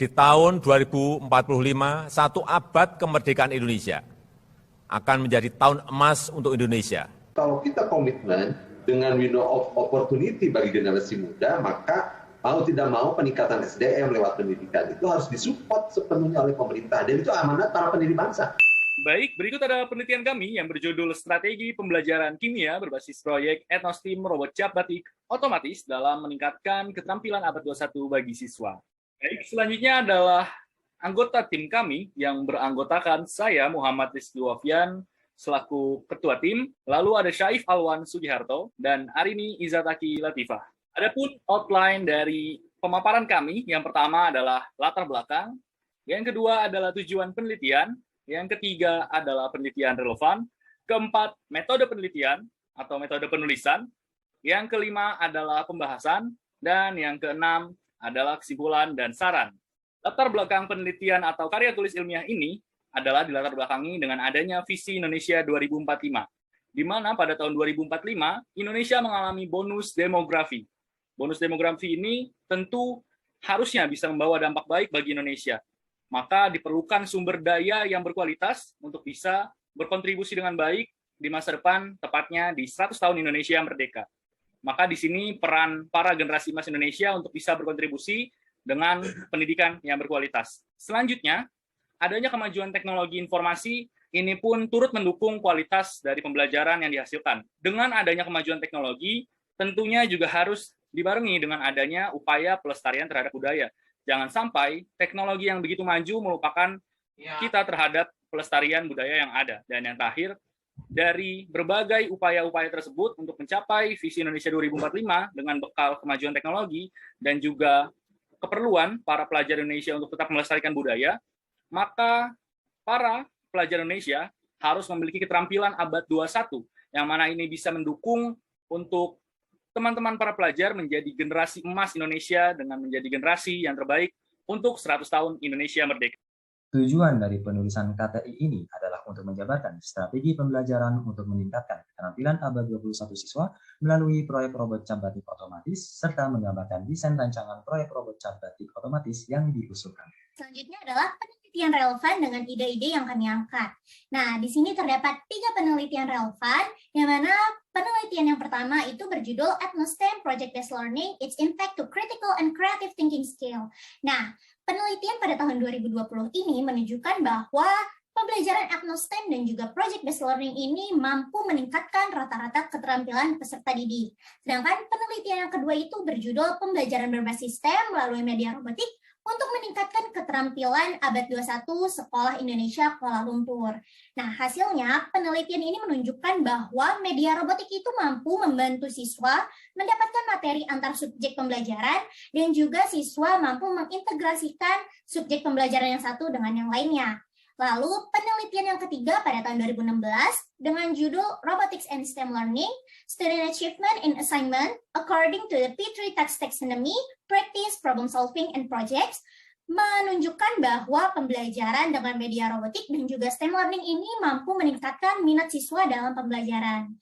di tahun 2045, 1 abad kemerdekaan Indonesia akan menjadi tahun emas untuk Indonesia. Kalau kita komitmen dengan window of opportunity bagi generasi muda, maka mau tidak mau peningkatan SDM lewat pendidikan itu harus disupport sepenuhnya oleh pemerintah, dan itu amanat para pendiri bangsa. Baik, berikut ada penelitian kami yang berjudul Strategi Pembelajaran Kimia berbasis proyek Etnostim Robot Cap Batik Otomatis dalam meningkatkan keterampilan abad 21 bagi siswa. Baik, selanjutnya adalah anggota tim kami yang beranggotakan saya, Muhammad Rizky Wafian, selaku ketua tim, lalu ada Syaif Alwan Sugiharto, dan Arini Izataki Latifah. Adapun outline dari pemaparan kami, yang pertama adalah latar belakang, yang kedua adalah tujuan penelitian, yang ketiga adalah penelitian relevan, keempat metode penelitian atau metode penulisan, yang kelima adalah pembahasan, dan yang keenam adalah kesimpulan dan saran. Latar belakang penelitian atau karya tulis ilmiah ini adalah dilatar belakangi dengan adanya visi Indonesia 2045, di mana pada tahun 2045 Indonesia mengalami bonus demografi. Bonus demografi ini tentu harusnya bisa membawa dampak baik bagi Indonesia. Maka diperlukan sumber daya yang berkualitas untuk bisa berkontribusi dengan baik di masa depan, tepatnya di 100 tahun Indonesia merdeka. Maka di sini peran para generasi emas Indonesia untuk bisa berkontribusi dengan pendidikan yang berkualitas. Selanjutnya, adanya kemajuan teknologi informasi ini pun turut mendukung kualitas dari pembelajaran yang dihasilkan. Dengan adanya kemajuan teknologi, tentunya juga harus dibarengi dengan adanya upaya pelestarian terhadap budaya. Jangan sampai teknologi yang begitu maju melupakan kita terhadap pelestarian budaya yang ada. Dan yang terakhir, dari berbagai upaya-upaya tersebut untuk mencapai visi Indonesia 2045 dengan bekal kemajuan teknologi dan juga keperluan para pelajar Indonesia untuk tetap melestarikan budaya, maka para pelajar Indonesia harus memiliki keterampilan abad 21, yang mana ini bisa mendukung untuk teman-teman para pelajar menjadi generasi emas Indonesia dengan menjadi generasi yang terbaik untuk 100 tahun Indonesia merdeka. Tujuan dari penulisan KTI ini adalah untuk menjabarkan strategi pembelajaran untuk meningkatkan keterampilan abad 21 siswa melalui proyek robot cap batik otomatis, serta menggambarkan desain rancangan proyek robot cap batik otomatis yang diusulkan. Selanjutnya adalah penelitian relevan dengan ide-ide yang kami angkat. Nah, di sini terdapat 3 penelitian relevan, yang mana penelitian yang pertama itu berjudul Ethnostem Project-Based Learning, Its Impact to Critical and Creative Thinking Skill. Nah, penelitian pada tahun 2020 ini menunjukkan bahwa pembelajaran Ethnostem dan juga Project-Based Learning ini mampu meningkatkan rata-rata keterampilan peserta didik. Sedangkan penelitian yang kedua itu berjudul Pembelajaran Berbasis STEM melalui media robotik untuk meningkatkan keterampilan abad 21 Sekolah Indonesia Kuala Lumpur. Nah, hasilnya penelitian ini menunjukkan bahwa media robotik itu mampu membantu siswa mendapatkan materi antar subjek pembelajaran dan juga siswa mampu mengintegrasikan subjek pembelajaran yang satu dengan yang lainnya. Lalu penelitian yang ketiga pada tahun 2016 dengan judul Robotics and STEM Learning, Student Achievement in Assignment According to the P3 Task Taxonomy, Practice, Problem Solving, and Projects menunjukkan bahwa pembelajaran dengan media robotik dan juga STEM Learning ini mampu meningkatkan minat siswa dalam pembelajaran.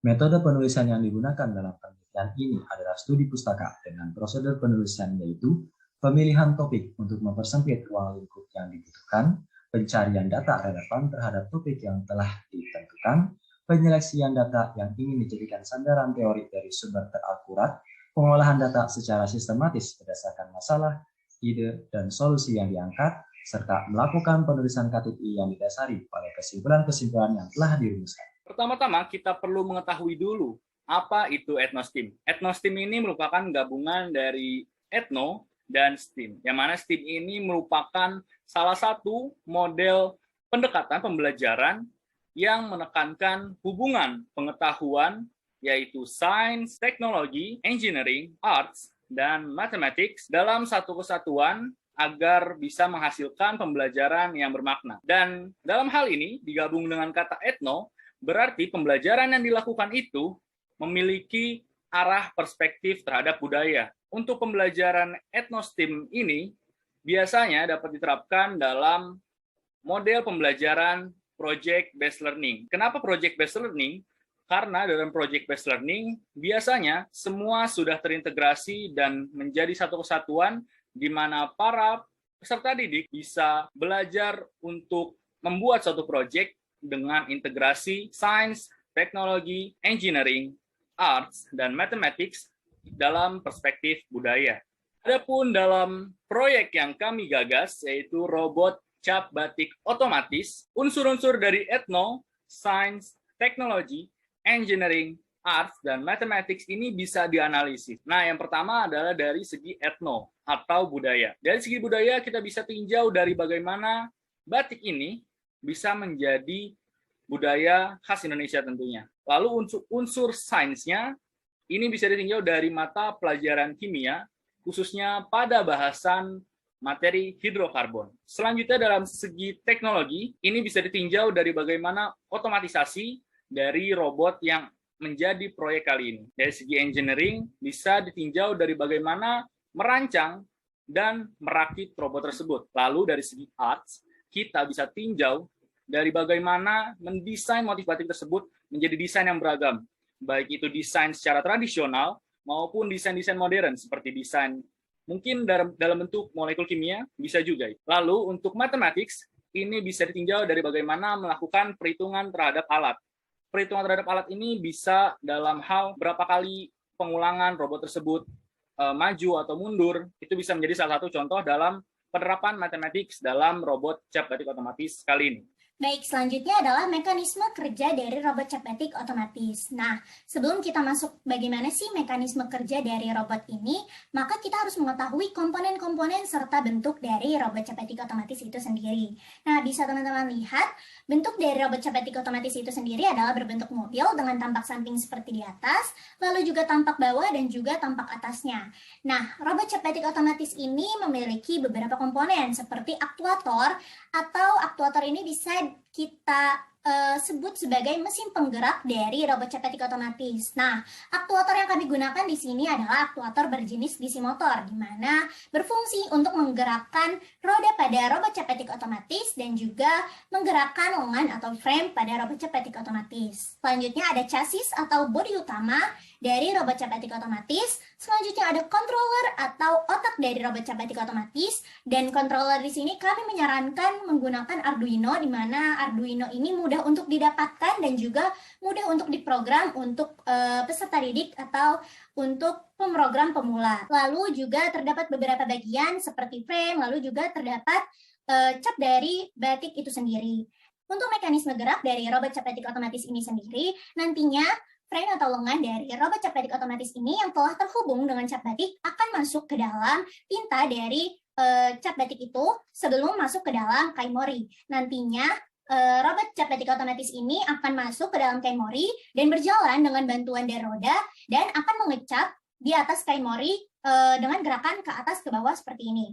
Metode penulisan yang digunakan dalam penelitian ini adalah studi pustaka dengan prosedur penulisan yaitu pemilihan topik untuk mempersempit ruang lingkup yang dibutuhkan, pencarian data relevan terhadap topik yang telah ditentukan, penyeleksian data yang ingin dijadikan sandaran teori dari sumber terakurat, pengolahan data secara sistematis berdasarkan masalah, ide, dan solusi yang diangkat, serta melakukan penulisan KTI yang didasari oleh kesimpulan-kesimpulan yang telah dirumuskan. Pertama-tama kita perlu mengetahui dulu apa itu Ethnostem. Ethnostem ini merupakan gabungan dari etno dan STEAM, yang mana STEAM ini merupakan salah satu model pendekatan pembelajaran yang menekankan hubungan pengetahuan, yaitu sains, teknologi, engineering, arts, dan mathematics dalam satu kesatuan agar bisa menghasilkan pembelajaran yang bermakna. Dan dalam hal ini digabung dengan kata etno, berarti pembelajaran yang dilakukan itu memiliki arah perspektif terhadap budaya. Untuk pembelajaran Ethnostem ini biasanya dapat diterapkan dalam model pembelajaran project-based learning. Kenapa project-based learning? Karena dalam project-based learning biasanya semua sudah terintegrasi dan menjadi satu kesatuan di mana para Peserta didik bisa belajar untuk membuat suatu proyek dengan integrasi sains, teknologi, engineering, arts, dan mathematics dalam perspektif budaya. Adapun dalam proyek yang kami gagas, yaitu robot cap batik otomatis, unsur-unsur dari etno, sains, teknologi, engineering, arts, dan mathematics ini bisa dianalisis. Nah, yang pertama adalah dari segi etno atau budaya. Dari segi budaya kita bisa tinjau dari bagaimana batik ini bisa menjadi budaya khas Indonesia tentunya. Lalu unsur sainsnya ini bisa ditinjau dari mata pelajaran kimia, khususnya pada bahasan materi hidrokarbon. Selanjutnya dalam segi teknologi, ini bisa ditinjau dari bagaimana otomatisasi dari robot yang menjadi proyek kali ini. Dari segi engineering, bisa ditinjau dari bagaimana merancang dan merakit robot tersebut. Lalu dari segi arts, kita bisa tinjau dari bagaimana mendesain motif batik tersebut menjadi desain yang beragam. Baik itu desain secara tradisional maupun desain-desain modern, seperti desain mungkin dalam bentuk molekul kimia, bisa juga. Lalu untuk mathematics, ini bisa ditinjau dari bagaimana melakukan perhitungan terhadap alat. Perhitungan terhadap alat ini bisa dalam hal berapa kali pengulangan robot tersebut maju atau mundur. Itu bisa menjadi salah satu contoh dalam penerapan mathematics dalam robot cap batik otomatis kali ini. Baik, selanjutnya adalah mekanisme kerja dari robot cap batik otomatis. Nah, sebelum kita masuk bagaimana sih mekanisme kerja dari robot ini, maka kita harus mengetahui komponen-komponen serta bentuk dari robot cap batik otomatis itu sendiri. Nah, bisa teman-teman lihat, bentuk dari robot cap batik otomatis itu sendiri adalah berbentuk mobil dengan tampak samping seperti di atas, lalu juga tampak bawah dan juga tampak atasnya. Nah, robot cap batik otomatis ini memiliki beberapa komponen seperti aktuator, atau aktuator ini bisa kita sebut sebagai mesin penggerak dari robot cap batik otomatis. Nah, aktuator yang kami gunakan di sini adalah aktuator berjenis DC motor, di mana berfungsi untuk menggerakkan roda pada robot cap batik otomatis dan juga menggerakkan lengan atau frame pada robot cap batik otomatis. Selanjutnya ada chassis atau bodi utama dari robot cap batik otomatis. Selanjutnya ada controller atau otak dari robot cap batik otomatis, dan controller di sini kami menyarankan menggunakan Arduino, di mana Arduino ini mudah untuk didapatkan dan juga mudah untuk diprogram untuk peserta didik atau untuk pemrogram pemula. Lalu juga terdapat beberapa bagian seperti frame, lalu juga terdapat cap dari batik itu sendiri. Untuk mekanisme gerak dari robot cap batik otomatis ini sendiri, nantinya frame atau lengan dari robot cap batik otomatis ini yang telah terhubung dengan cap batik akan masuk ke dalam tinta dari cap batik itu sebelum masuk ke dalam kain mori. Nantinya robot cap batik otomatis ini akan masuk ke dalam kain mori dan berjalan dengan bantuan dari roda dan akan mengecap di atas kain mori dengan gerakan ke atas ke bawah seperti ini.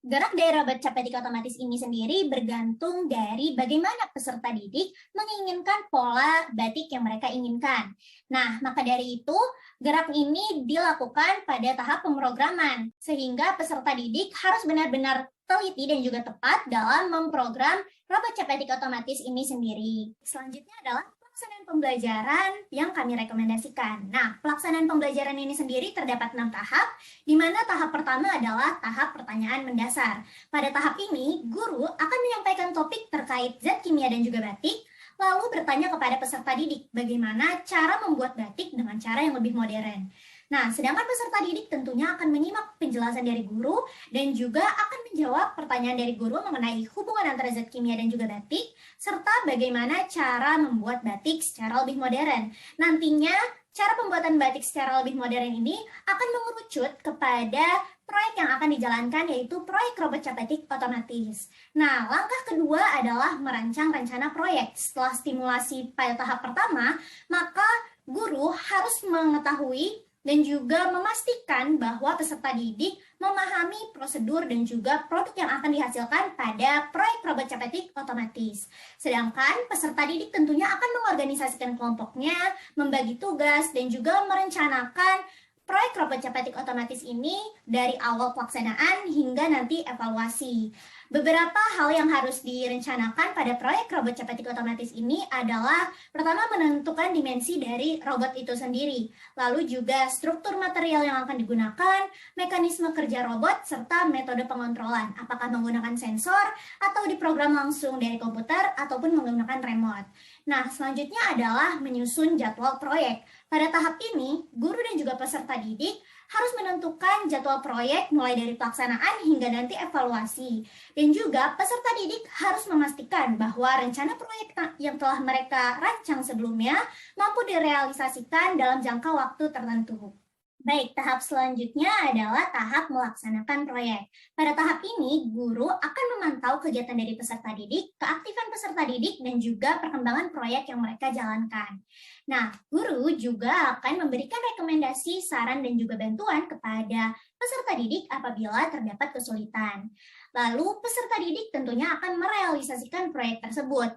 Gerak dari robot cap batik otomatis ini sendiri bergantung dari bagaimana peserta didik menginginkan pola batik yang mereka inginkan. Nah, maka dari itu, gerak ini dilakukan pada tahap pemrograman, sehingga peserta didik harus benar-benar teliti dan juga tepat dalam memprogram robot cap batik otomatis ini sendiri. Selanjutnya adalah pelaksanaan pembelajaran yang kami rekomendasikan. Nah, pelaksanaan pembelajaran ini sendiri terdapat 6 tahap, di mana tahap pertama adalah tahap pertanyaan mendasar. Pada tahap ini, guru akan menyampaikan topik terkait zat kimia dan juga batik, lalu bertanya kepada peserta didik bagaimana cara membuat batik dengan cara yang lebih modern. Nah, sedangkan peserta didik tentunya akan menyimak penjelasan dari guru dan juga akan menjawab pertanyaan dari guru mengenai hubungan antara zat kimia dan juga batik, serta bagaimana cara membuat batik secara lebih modern. Nantinya, cara pembuatan batik secara lebih modern ini akan mengerucut kepada proyek yang akan dijalankan, yaitu proyek robot cap batik otomatis. Nah, langkah kedua adalah merancang rencana proyek. Setelah stimulasi pada tahap pertama, maka guru harus mengetahui dan juga memastikan bahwa peserta didik memahami prosedur dan juga produk yang akan dihasilkan pada proyek robot cap batik otomatis. Sedangkan peserta didik tentunya akan mengorganisasikan kelompoknya, membagi tugas, dan juga merencanakan proyek robot cepatik otomatis ini dari awal pelaksanaan hingga nanti evaluasi. Beberapa hal yang harus direncanakan pada proyek robot cepatik otomatis ini adalah pertama menentukan dimensi dari robot itu sendiri, lalu juga struktur material yang akan digunakan, mekanisme kerja robot, serta metode pengontrolan, apakah menggunakan sensor atau diprogram langsung dari komputer ataupun menggunakan remote. Nah, selanjutnya adalah menyusun jadwal proyek. Pada tahap ini, guru dan juga peserta didik harus menentukan jadwal proyek mulai dari pelaksanaan hingga nanti evaluasi. Dan juga peserta didik harus memastikan bahwa rencana proyek yang telah mereka rancang sebelumnya mampu direalisasikan dalam jangka waktu tertentu. Baik, tahap selanjutnya adalah tahap melaksanakan proyek. Pada tahap ini, guru akan memantau kegiatan dari peserta didik, keaktifan peserta didik, dan juga perkembangan proyek yang mereka jalankan. Nah, guru juga akan memberikan rekomendasi, saran, dan juga bantuan kepada peserta didik apabila terdapat kesulitan. Lalu, peserta didik tentunya akan merealisasikan proyek tersebut.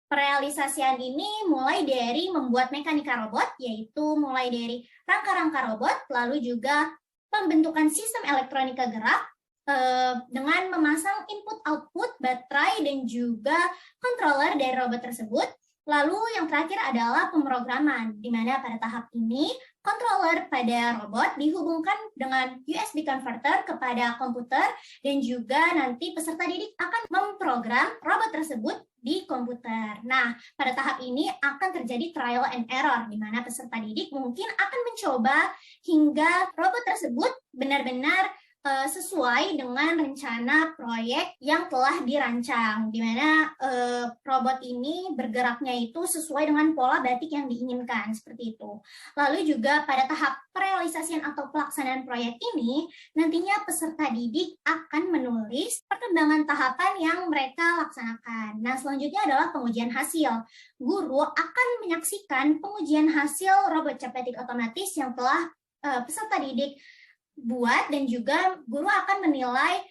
Perealisasian ini mulai dari membuat mekanika robot, yaitu mulai dari rangka-rangka robot, lalu juga pembentukan sistem elektronika gerak dengan memasang input-output, baterai, dan juga controller dari robot tersebut. Lalu yang terakhir adalah pemrograman, di mana pada tahap ini controller pada robot dihubungkan dengan USB converter kepada komputer dan juga nanti peserta didik akan memprogram robot tersebut di komputer. Nah, pada tahap ini akan terjadi trial and error, di mana peserta didik mungkin akan mencoba hingga robot tersebut benar-benar sesuai dengan rencana proyek yang telah dirancang, di mana robot ini bergeraknya itu sesuai dengan pola batik yang diinginkan, seperti itu. Lalu juga pada tahap perealisasian atau pelaksanaan proyek ini, nantinya peserta didik akan menulis perkembangan tahapan yang mereka laksanakan. Nah, selanjutnya adalah pengujian hasil. Guru akan menyaksikan pengujian hasil robot cepatik otomatis yang telah peserta didik buat, dan juga guru akan menilai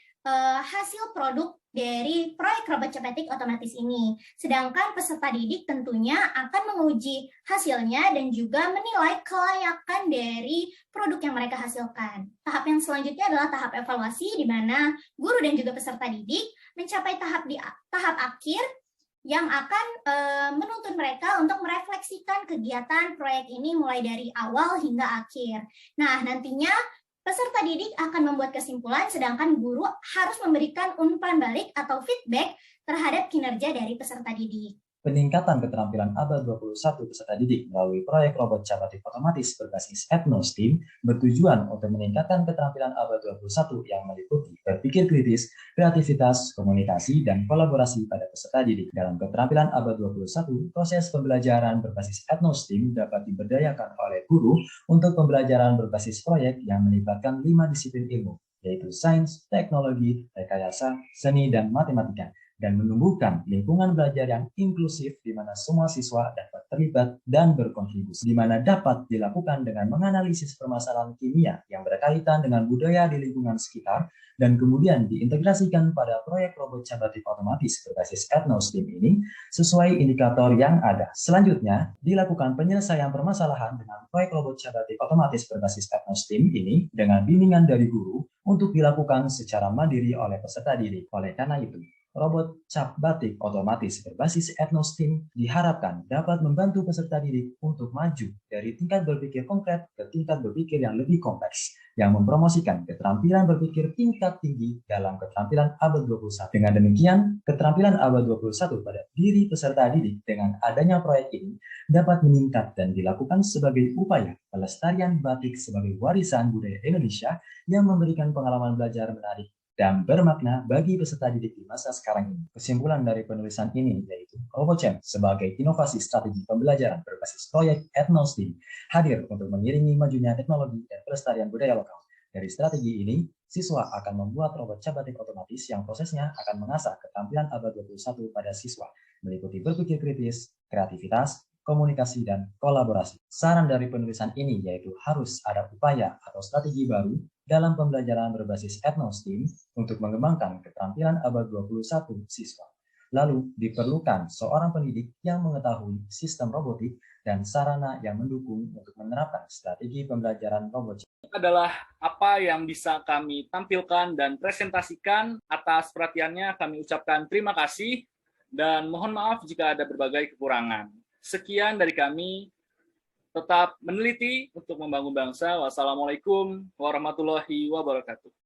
hasil produk dari proyek robot cepatik otomatis ini. Sedangkan peserta didik tentunya akan menguji hasilnya dan juga menilai kelayakan dari produk yang mereka hasilkan. Tahap yang selanjutnya adalah tahap evaluasi, di mana guru dan juga peserta didik mencapai tahap akhir yang akan menuntun mereka untuk merefleksikan kegiatan proyek ini mulai dari awal hingga akhir. Nah, nantinya peserta didik akan membuat kesimpulan, sedangkan guru harus memberikan umpan balik atau feedback terhadap kinerja dari peserta didik. Peningkatan keterampilan abad 21 peserta didik melalui proyek robot cepatik otomatis berbasis ETNOSTEAM bertujuan untuk meningkatkan keterampilan abad 21 yang meliputi berpikir kritis, kreativitas, komunikasi, dan kolaborasi pada peserta didik. Dalam keterampilan abad 21, proses pembelajaran berbasis ETNOSTEAM dapat diberdayakan oleh guru untuk pembelajaran berbasis proyek yang melibatkan 5 disiplin ilmu, yaitu sains, teknologi, rekayasa, seni, dan matematika, dan menumbuhkan lingkungan belajar yang inklusif di mana semua siswa dapat terlibat dan berkontribusi, di mana dapat dilakukan dengan menganalisis permasalahan kimia yang berkaitan dengan budaya di lingkungan sekitar, dan kemudian diintegrasikan pada proyek robot cepatik otomatis berbasis ETNOSTEAM ini sesuai indikator yang ada. Selanjutnya, dilakukan penyelesaian permasalahan dengan proyek robot cepatik otomatis berbasis ETNOSTEAM ini dengan bimbingan dari guru untuk dilakukan secara mandiri oleh peserta didik. Oleh karena itu, robot cap batik otomatis berbasis ETNOSTEAM diharapkan dapat membantu peserta didik untuk maju dari tingkat berpikir konkret ke tingkat berpikir yang lebih kompleks, yang mempromosikan keterampilan berpikir tingkat tinggi dalam keterampilan abad 21. Dengan demikian, keterampilan abad 21 pada diri peserta didik dengan adanya proyek ini dapat meningkat dan dilakukan sebagai upaya pelestarian batik sebagai warisan budaya Indonesia yang memberikan pengalaman belajar menarik dan bermakna bagi peserta didik di masa sekarang ini. Kesimpulan dari penulisan ini yaitu RobotChamp sebagai inovasi strategi pembelajaran berbasis proyek ETNOSTEAM hadir untuk mengiringi majunya teknologi dan pelestarian budaya lokal. Dari strategi ini, siswa akan membuat robot cap batik otomatis yang prosesnya akan mengasah keterampilan abad 21 pada siswa, meliputi berpikir kritis, kreativitas, komunikasi, dan kolaborasi. Saran dari penulisan ini yaitu harus ada upaya atau strategi baru dalam pembelajaran berbasis ETNOSTEAM untuk mengembangkan keterampilan abad 21 siswa. Lalu, diperlukan seorang pendidik yang mengetahui sistem robotik dan sarana yang mendukung untuk menerapkan strategi pembelajaran robot. Adalah apa yang bisa kami tampilkan dan presentasikan. Atas perhatiannya kami ucapkan terima kasih dan mohon maaf jika ada berbagai kekurangan. Sekian dari kami, tetap meneliti untuk membangun bangsa. Wassalamualaikum warahmatullahi wabarakatuh.